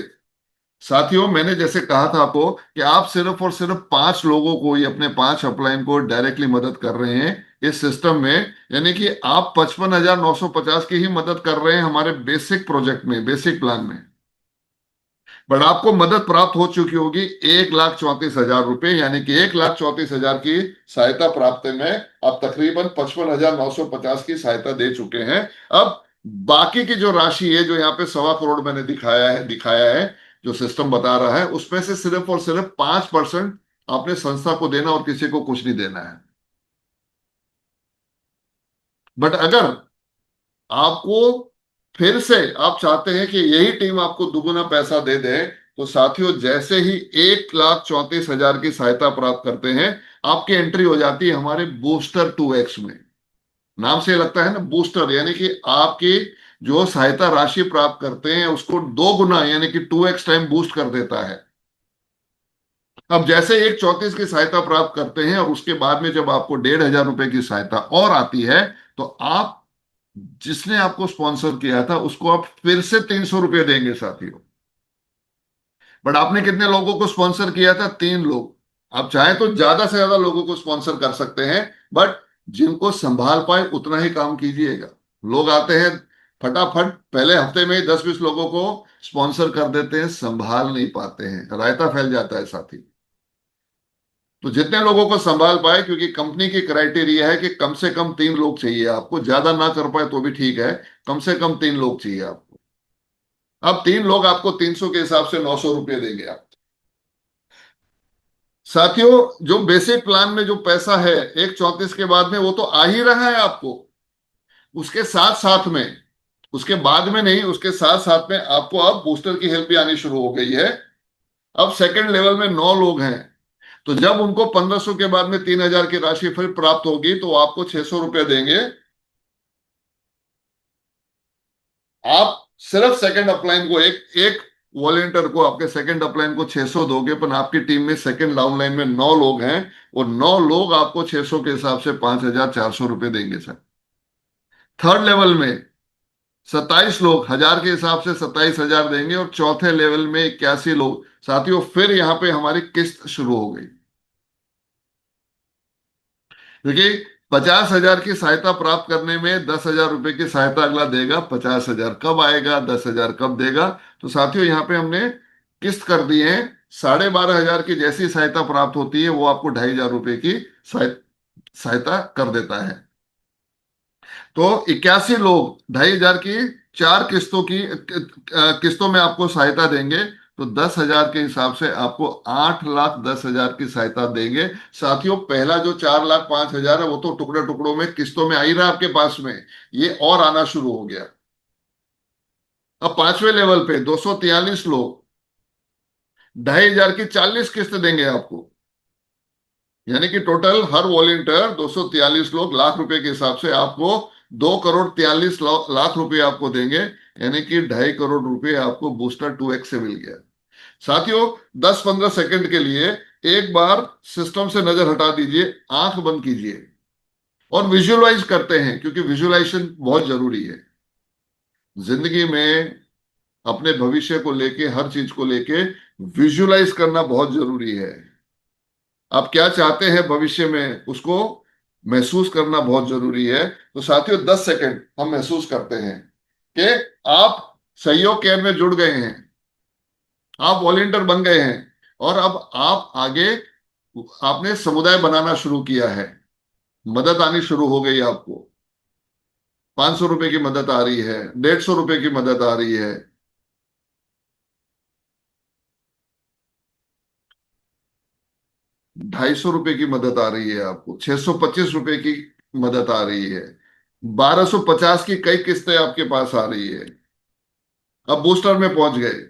साथियों, मैंने जैसे कहा था आपको कि आप सिर्फ और सिर्फ 5 लोगों को ही, अपने 5 अपलाइन को डायरेक्टली मदद कर रहे हैं इस सिस्टम में। यानी कि आप 55,950 की ही मदद कर रहे हैं हमारे बेसिक प्रोजेक्ट में, बेसिक प्लान में। बट आपको मदद प्राप्त हो चुकी होगी 1,34,000 रुपए, यानी कि 1,34,000 की सहायता प्राप्त में आप तकरीबन 55,950 की सहायता दे चुके हैं। अब बाकी की जो राशि है, जो यहाँ पे 1.25 करोड़ मैंने दिखाया है, जो सिस्टम बता रहा है, उसमें से सिर्फ और सिर्फ 5% आपने संस्था को देना और किसी को कुछ नहीं देना है। बट अगर आपको फिर से आप चाहते हैं कि यही टीम आपको दुगुना पैसा दे दे, तो साथियों, जैसे ही 1,34,000 की सहायता प्राप्त करते हैं, आपकी एंट्री हो जाती है हमारे बूस्टर 2x में। नाम से लगता है ना बूस्टर, यानी कि आपकी जो सहायता राशि प्राप्त करते हैं उसको 2 गुना, यानी कि 2x टाइम बूस्ट कर देता है। अब जैसे 1,34 की सहायता प्राप्त करते हैं और उसके बाद में जब आपको 1,500 रुपए की सहायता और आती है, तो आप, जिसने आपको स्पॉन्सर किया था, उसको आप फिर से 300 रुपये देंगे साथियों। बट आपने कितने लोगों को स्पॉन्सर किया था? 3 लोग। आप चाहें तो ज्यादा से ज्यादा लोगों को स्पॉन्सर कर सकते हैं, बट जिनको संभाल पाए उतना ही काम कीजिएगा। लोग आते हैं फटाफट, पहले हफ्ते में ही 10-20 लोगों को स्पॉन्सर कर देते हैं, संभाल नहीं पाते हैं, रायता फैल जाता है साथी। तो जितने लोगों को संभाल पाए, क्योंकि कंपनी की क्राइटेरिया है कि कम से कम 3 लोग चाहिए आपको, ज्यादा ना कर पाए तो भी ठीक है, कम से कम 3 लोग चाहिए आपको। अब 3 लोग आपको 300 के हिसाब से 900 रुपये देंगे आप। साथियों, जो बेसिक प्लान में जो पैसा है 134 के बाद में, वो तो आ ही रहा है आपको। उसके साथ साथ में, उसके बाद में नहीं, उसके साथ साथ में आपको अब बूस्टर की हेल्प भी आनी शुरू हो गई है। अब सेकंड लेवल में 9 लोग हैं, तो जब उनको 1500 के बाद में 3000 की राशि फिर प्राप्त होगी तो वो आपको 600 रुपये देंगे। आप सिर्फ सेकंड अपलाइन को, एक एक वॉलेंटियर को, आपके सेकंड अपलाइन को 600 दोगे, पर आपकी टीम में सेकंड डाउन लाइन में 9 लोग हैं, और 9 लोग आपको 600 के हिसाब से 5400 रुपये देंगे सर। थर्ड लेवल में 27 लोग 1000 के हिसाब से 27,000 देंगे, और चौथे लेवल में 81 लोग। साथियों, फिर यहां पे हमारी किस्त शुरू हो गई। देखिए, 50,000 की सहायता प्राप्त करने में 10,000 रुपए की सहायता अगला देगा, 50,000 कब आएगा, 10,000 कब देगा। तो साथियों, यहाँ पे हमने किस्त कर दी है। 12,500 की जैसी सहायता प्राप्त होती है वो आपको 2,500 रुपए की सहायता कर देता है। तो 81 लोग 2,500 की 4 किस्तों किस्तों में आपको सहायता देंगे। तो 10,000 के हिसाब से आपको 8,10,000 की सहायता देंगे। साथियों, पहला जो 4,05,000 है वो तो टुकड़े टुकड़ों में किस्तों में आ ही रहा है आपके पास में, ये और आना शुरू हो गया। अब पांचवें लेवल पे 243 लोग 2,500 की 40 किस्त देंगे आपको। यानी कि टोटल हर वॉलेंटियर 243 लोग लाख रुपए के हिसाब से आपको 2,43 लाख रुपए आपको देंगे। यानी कि 2.5 करोड़ रुपए आपको बूस्टर 2x से मिल गया। साथियों, 10-15 सेकंड के लिए एक बार सिस्टम से नजर हटा दीजिए, आंख बंद कीजिए और विजुअलाइज करते हैं, क्योंकि विजुअलाइजेशन बहुत जरूरी है जिंदगी में। अपने भविष्य को लेके, हर चीज को लेके विजुअलाइज करना बहुत जरूरी है। आप क्या चाहते हैं भविष्य में, उसको महसूस करना बहुत जरूरी है। तो साथियों, 10 सेकंड हम महसूस करते हैं कि आप सहयोग केयर में जुड़ गए हैं, आप वॉलेंटियर बन गए हैं, और अब आप आगे, आपने समुदाय बनाना शुरू किया है, मदद आनी शुरू हो गई आपको। 500 रुपए की मदद आ रही है, 150 रुपए की मदद आ रही है, 250 रुपए की मदद आ रही है आपको, 625 रुपए की मदद आ रही है, 1250 की कई किस्तें आपके पास आ रही है। अब बूस्टर में पहुंच गए।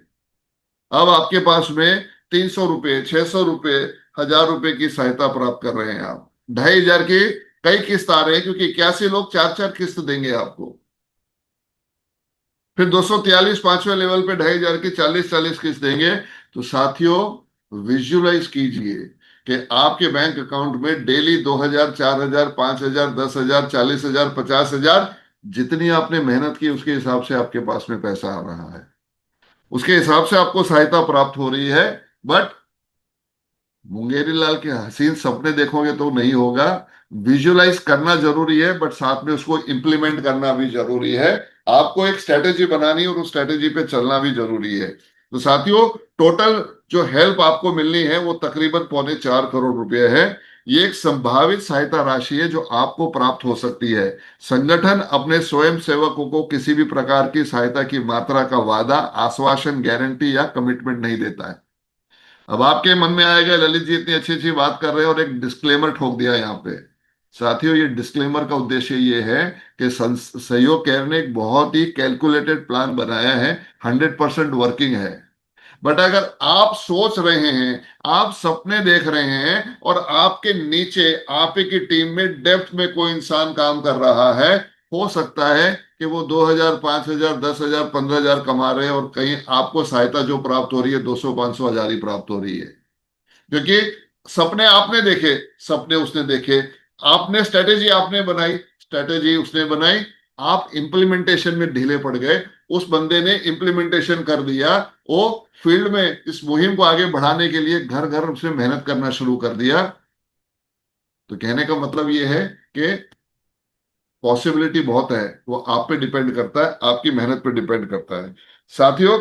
अब आपके पास में 300 रुपए, 600 रुपए, 1,000 रुपए की सहायता प्राप्त कर रहे हैं आप। 2,500 की कई किस्त आ रहे हैं, क्योंकि 81 लोग 4-4 किस्त देंगे आपको। फिर 243 पांचवें लेवल पे 2,500 की 40-40 किस्त देंगे। तो साथियों, विजुअलाइज कीजिए कि आपके बैंक अकाउंट में डेली 2,000, 4,000, 5,000, 10,000, 40,000, 50,000, जितनी आपने मेहनत की उसके हिसाब से आपके पास में पैसा आ रहा है, उसके हिसाब से आपको सहायता प्राप्त हो रही है। बट मुंगेरी लाल के हसीन सपने देखोगे तो नहीं होगा। विजुअलाइज करना जरूरी है, बट साथ में उसको इम्प्लीमेंट करना भी जरूरी है। आपको एक स्ट्रेटेजी बनानी है और उस स्ट्रेटेजी पे चलना भी जरूरी है। तो साथियों, टोटल जो हेल्प आपको मिलनी है वो तकरीबन 3.25 करोड़ रुपए है। ये एक संभावित सहायता राशि है जो आपको प्राप्त हो सकती है। संगठन अपने स्वयं सेवकों को किसी भी प्रकार की सहायता की मात्रा का वादा, आश्वासन, गारंटी या कमिटमेंट नहीं देता है। अब आपके मन में आएगा, ललित जी इतनी अच्छी अच्छी बात कर रहे हैं और एक डिस्क्लेमर ठोक दिया यहाँ पे। साथियों, ये डिस्क्लेमर का उद्देश्य ये है कि सहयोग केयर ने एक बहुत ही कैलकुलेटेड प्लान बनाया है, 100% वर्किंग है। बट अगर आप सोच रहे हैं, आप सपने देख रहे हैं, और आपके नीचे आप ही की टीम में डेप्थ में कोई इंसान काम कर रहा है, हो सकता है कि वो 2,000, 5,000, 10,000, 15,000 कमा रहे हैं, और कहीं आपको सहायता जो प्राप्त हो रही है 200, 500, 1,000 ही प्राप्त हो रही है। क्योंकि सपने आपने देखे, सपने उसने देखे, आपने स्ट्रेटेजी आपने बनाई, स्ट्रेटेजी उसने बनाई, आप इंप्लीमेंटेशन में ढीले पड़ गए। उस बंदे ने इंप्लीमेंटेशन कर दिया, वो फील्ड में इस मुहिम को आगे बढ़ाने के लिए घर घर उसने मेहनत करना शुरू कर दिया। तो कहने का मतलब ये है कि पॉसिबिलिटी बहुत है, वो आप पे डिपेंड करता है, आपकी मेहनत पे डिपेंड करता है। साथियों,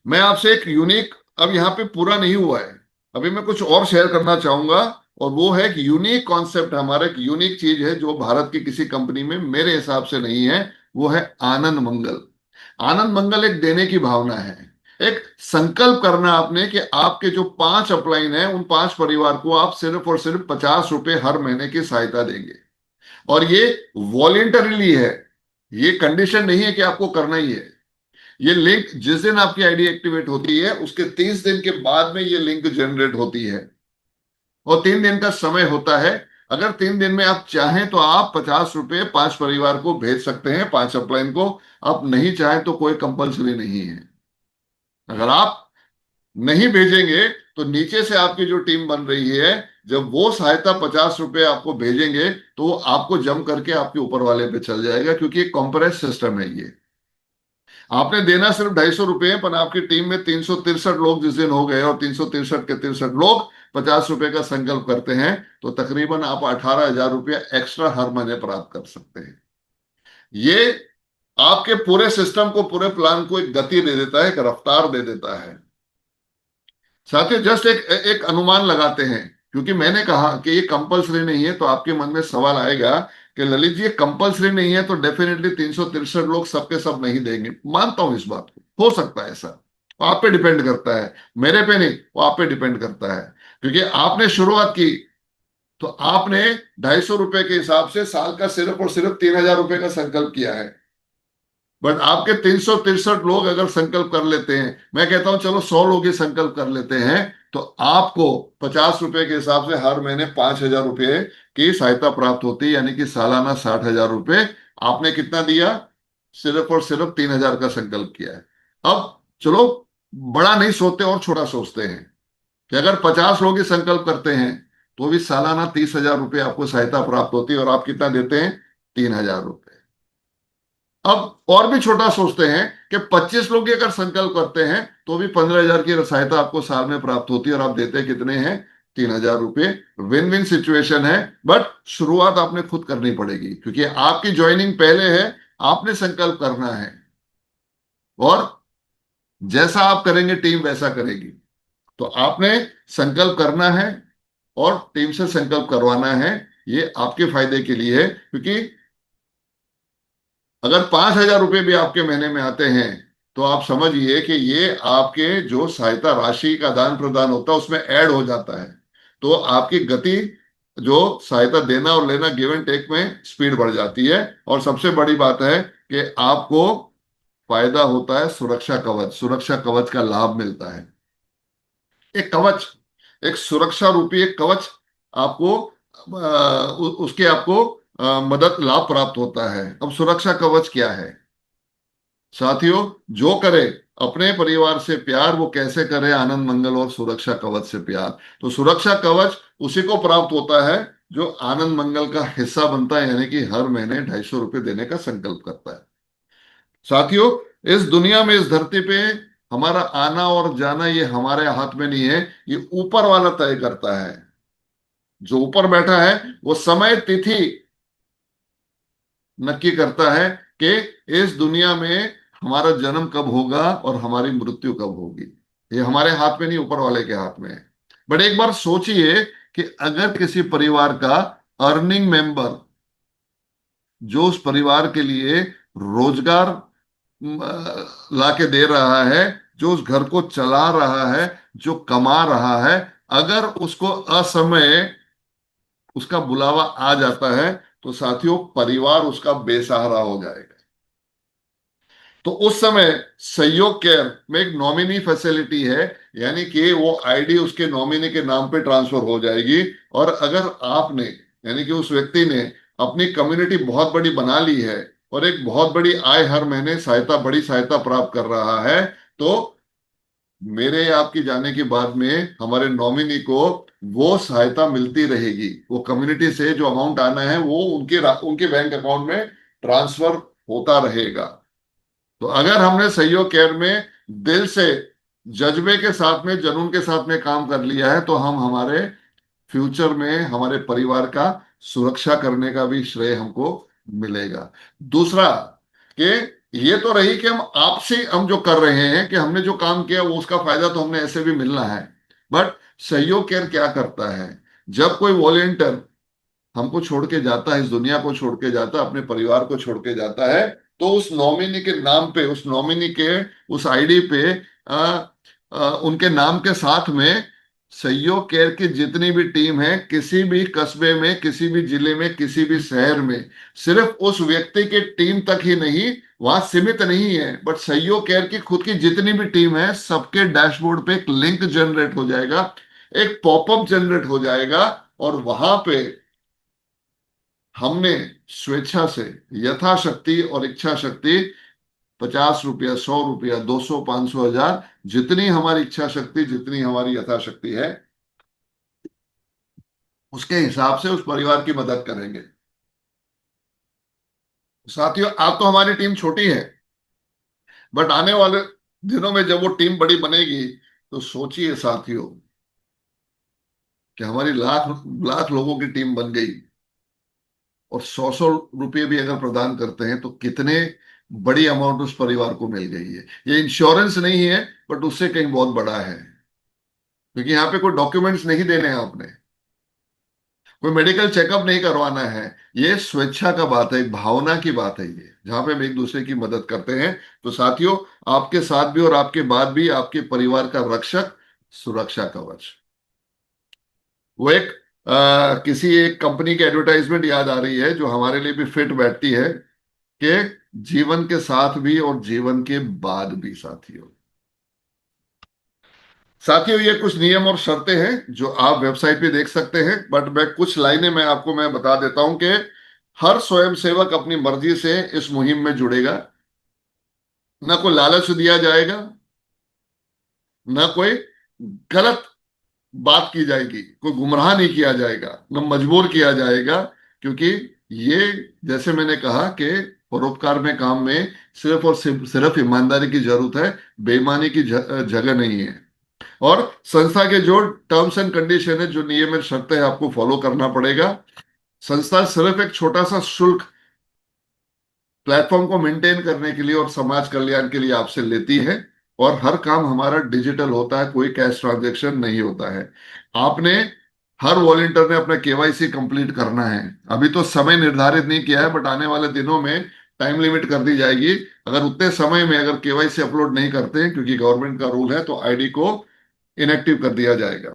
मैं आपसे एक यूनिक, अब यहाँ पे पूरा नहीं हुआ है, अभी मैं कुछ और शेयर करना चाहूंगा, और वो है कि यूनिक कॉन्सेप्ट, हमारा एक यूनिक चीज है जो भारत की किसी कंपनी में मेरे हिसाब से नहीं है। वो है आनंद मंगल। आनंद मंगल एक देने की भावना है। एक संकल्प करना आपने कि आपके जो 5 अपलाइन है उन 5 परिवार को आप सिर्फ और सिर्फ 50 रुपए हर महीने की सहायता देंगे। और ये वॉलेंटरीली है, ये कंडीशन नहीं है कि आपको करना ही है। ये लिंक जिस दिन आपकी आईडी एक्टिवेट होती है उसके 30 दिन के बाद में ये लिंक जनरेट होती है, और 3 दिन का समय होता है। अगर 3 दिन में आप चाहें तो आप 50 रुपए 5 परिवार को भेज सकते हैं, 5 अपलाइन को। आप नहीं चाहें तो कोई कंपल्सरी नहीं है। अगर आप नहीं भेजेंगे तो नीचे से आपकी जो टीम बन रही है, जब वो सहायता 50 रुपए आपको भेजेंगे तो वो आपको जम करके आपके ऊपर वाले पे चल जाएगा, क्योंकि एक कॉम्प्रेस सिस्टम है ये। आपने देना सिर्फ 250 रुपए है, पर आपकी टीम में 363 लोग जिस दिन हो गए और 363 के 63 लोग 50 रुपए का संकल्प करते हैं, तो तकरीबन आप 18,000 रुपया एक्स्ट्रा हर महीने प्राप्त कर सकते हैं। ये आपके पूरे सिस्टम को, पूरे प्लान को एक गति दे देता है, एक रफ्तार दे देता है। साथियों, जस्ट एक एक अनुमान लगाते हैं, क्योंकि मैंने कहा कि ये कंपलसरी नहीं है, तो आपके मन में सवाल आएगा कि ललित जी ये कंपलसरी नहीं है तो डेफिनेटली 363 लोग सबके सब नहीं देंगे। मानता हूं इस बात को, हो सकता है ऐसा, वो आप पे डिपेंड करता है, मेरे पे नहीं, वो आप पे डिपेंड करता है। क्योंकि आपने शुरुआत की तो आपने 250 रुपए के हिसाब से साल का सिर्फ और सिर्फ 3,000 रुपए का संकल्प किया है। बट आपके 363 लोग अगर संकल्प कर लेते हैं, मैं कहता हूं चलो 100 लोग ही संकल्प कर लेते हैं, तो आपको 50 रुपए के हिसाब से हर महीने 5,000 रुपए की सहायता प्राप्त होती है, यानी कि सालाना 60,000 रुपए। आपने कितना दिया? सिर्फ और सिर्फ 3,000 का संकल्प किया है। अब चलो, बड़ा नहीं सोचते और छोटा सोचते हैं कि अगर 50 लोग ही संकल्प करते हैं तो भी सालाना 30,000 रुपये आपको सहायता प्राप्त होती है, और आप कितना देते हैं? 3,000 रुपये। अब और भी छोटा सोचते हैं कि 25 लोग ही अगर संकल्प करते हैं तो भी 15,000 की सहायता आपको साल में प्राप्त होती है, और आप देते कितने हैं? 3,000 रुपये। विन विन सिचुएशन है। बट शुरुआत आपने खुद करनी पड़ेगी, क्योंकि आपकी ज्वाइनिंग पहले है। आपने संकल्प करना है, और जैसा आप करेंगे टीम वैसा करेगी। तो आपने संकल्प करना है और टीम से संकल्प करवाना है। ये आपके फायदे के लिए है, क्योंकि अगर 5,000 रुपये भी आपके महीने में आते हैं तो आप समझिए कि ये आपके जो सहायता राशि का दान प्रदान होता है उसमें ऐड हो जाता है। तो आपकी गति, जो सहायता देना और लेना, गिव एंड टेक में स्पीड बढ़ जाती है। और सबसे बड़ी बात है कि आपको फायदा होता है सुरक्षा कवच, सुरक्षा कवच का लाभ मिलता है। एक कवच, एक सुरक्षा रूपी एक कवच आपको, उसके आपको मदद लाभ प्राप्त होता है। अब सुरक्षा कवच क्या है साथियों? जो करे अपने परिवार से प्यार, वो कैसे करे? आनंद मंगल और सुरक्षा कवच से प्यार। तो सुरक्षा कवच उसी को प्राप्त होता है जो आनंद मंगल का हिस्सा बनता है, यानी कि हर महीने 250 रुपये देने का संकल्प करता है। साथियों, इस दुनिया में, इस धरती पे हमारा आना और जाना ये हमारे हाथ में नहीं है, ये ऊपर वाला तय करता है। जो ऊपर बैठा है वो समय तिथि नक्की करता है कि इस दुनिया में हमारा जन्म कब होगा और हमारी मृत्यु कब होगी। ये हमारे हाथ में नहीं, ऊपर वाले के हाथ में है। बट एक बार सोचिए कि अगर किसी परिवार का अर्निंग मेंबर, जो उस परिवार के लिए रोजगार लाके दे रहा है, जो उस घर को चला रहा है, जो कमा रहा है, अगर उसको असमय उसका बुलावा आ जाता है तो साथियों परिवार उसका बेसहारा हो जाएगा। तो उस समय सहयोग केयर में एक नॉमिनी फैसिलिटी है, यानी कि वो आईडी उसके नॉमिनी के नाम पे ट्रांसफर हो जाएगी। और अगर आपने, यानी कि उस व्यक्ति ने अपनी कम्युनिटी बहुत बड़ी बना ली है और एक बहुत बड़ी आय हर महीने सहायता, बड़ी सहायता प्राप्त कर रहा है, तो मेरे आपकी जाने के बाद में हमारे नॉमिनी को वो सहायता मिलती रहेगी। वो कम्युनिटी से जो अमाउंट आना है वो उनके उनके बैंक अकाउंट में ट्रांसफर होता रहेगा। तो अगर हमने सहयोग केयर में दिल से, जज्बे के साथ में, जुनून के साथ में काम कर लिया है, तो हम हमारे फ्यूचर में हमारे परिवार का सुरक्षा करने का भी श्रेय हमको मिलेगा। दूसरा, कि ये तो रही कि हम आपसे हम जो कर रहे हैं, कि हमने जो काम किया वो उसका फायदा तो हमने ऐसे भी मिलना है। बट सहयोग केयर क्या करता है, जब कोई वॉलेंटियर हमको छोड़ के जाता है, इस दुनिया को छोड़ के जाता है, अपने परिवार को छोड़ के जाता है, तो उस नॉमिनी के नाम पे, उस नॉमिनी के उस आईडी पे उनके नाम के साथ में सहयोग केयर की जितनी भी टीम है, किसी भी कस्बे में, किसी भी जिले में, किसी भी शहर में, सिर्फ उस व्यक्ति की टीम तक ही नहीं, वहां सीमित नहीं है, बट सहयोग केयर की खुद की जितनी भी टीम है, सबके डैशबोर्ड पे एक लिंक जनरेट हो जाएगा, एक पॉपअप जनरेट हो जाएगा, और वहां पे हमने स्वेच्छा से, यथाशक्ति और इच्छा शक्ति, 50 रुपया, 100 रुपया, 200, 500, 1000, जितनी हमारी इच्छा शक्ति, जितनी हमारी यथाशक्ति है, उसके हिसाब से उस परिवार की मदद करेंगे। साथियों, आप तो हमारी टीम छोटी है, बट आने वाले दिनों में जब वो टीम बड़ी बनेगी, तो सोचिए साथियों कि हमारी लाख लाख लोगों की टीम बन गई, और 100 100 रुपये भी अगर प्रदान करते हैं, तो कितने बड़ी अमाउंट उस परिवार को मिल गई है। ये इंश्योरेंस नहीं है, बट उससे कहीं बहुत बड़ा है, क्योंकि यहाँ पे कोई डॉक्यूमेंट्स नहीं देने हैं आपने, कोई मेडिकल चेकअप नहीं करवाना है। ये स्वेच्छा का बात है, एक भावना की बात है, ये जहां पे हम एक दूसरे की मदद करते हैं। तो साथियों, आपके साथ भी और आपके बाद भी आपके परिवार का रक्षक, सुरक्षा कवच। वो एक किसी एक कंपनी की एडवर्टाइजमेंट याद आ रही है, जो हमारे लिए भी फिट बैठती है, कि जीवन के साथ भी और जीवन के बाद भी। साथियों, ये कुछ नियम और शर्तें हैं जो आप वेबसाइट पे देख सकते हैं, बट मैं कुछ लाइनें मैं बता देता हूं कि हर स्वयंसेवक अपनी मर्जी से इस मुहिम में जुड़ेगा। ना कोई लालच दिया जाएगा, ना कोई गलत बात की जाएगी, कोई गुमराह नहीं किया जाएगा, न मजबूर किया जाएगा, क्योंकि ये, जैसे मैंने कहा कि परोपकार में, काम में सिर्फ और सिर्फ ईमानदारी की जरूरत है, बेईमानी की जगह नहीं है। और संस्था के जो टर्म्स एंड कंडीशन है, जो नियम और शर्तें हैं, आपको फॉलो करना पड़ेगा। संस्था सिर्फ एक छोटा सा शुल्क प्लेटफॉर्म को मेंटेन करने के लिए और समाज कल्याण के लिए आपसे लेती है, और हर काम हमारा डिजिटल होता है, कोई कैश ट्रांजैक्शन नहीं होता है। आपने, हर वॉलेंटियर ने अपना केवाईसी कंप्लीट करना है। अभी तो समय निर्धारित नहीं किया है, बट आने वाले दिनों में टाइम लिमिट कर दी जाएगी। अगर उतने समय में अगर केवाईसी अपलोड नहीं करते हैं, क्योंकि गवर्नमेंट का रूल है, तो आईडी को इनएक्टिव कर दिया जाएगा।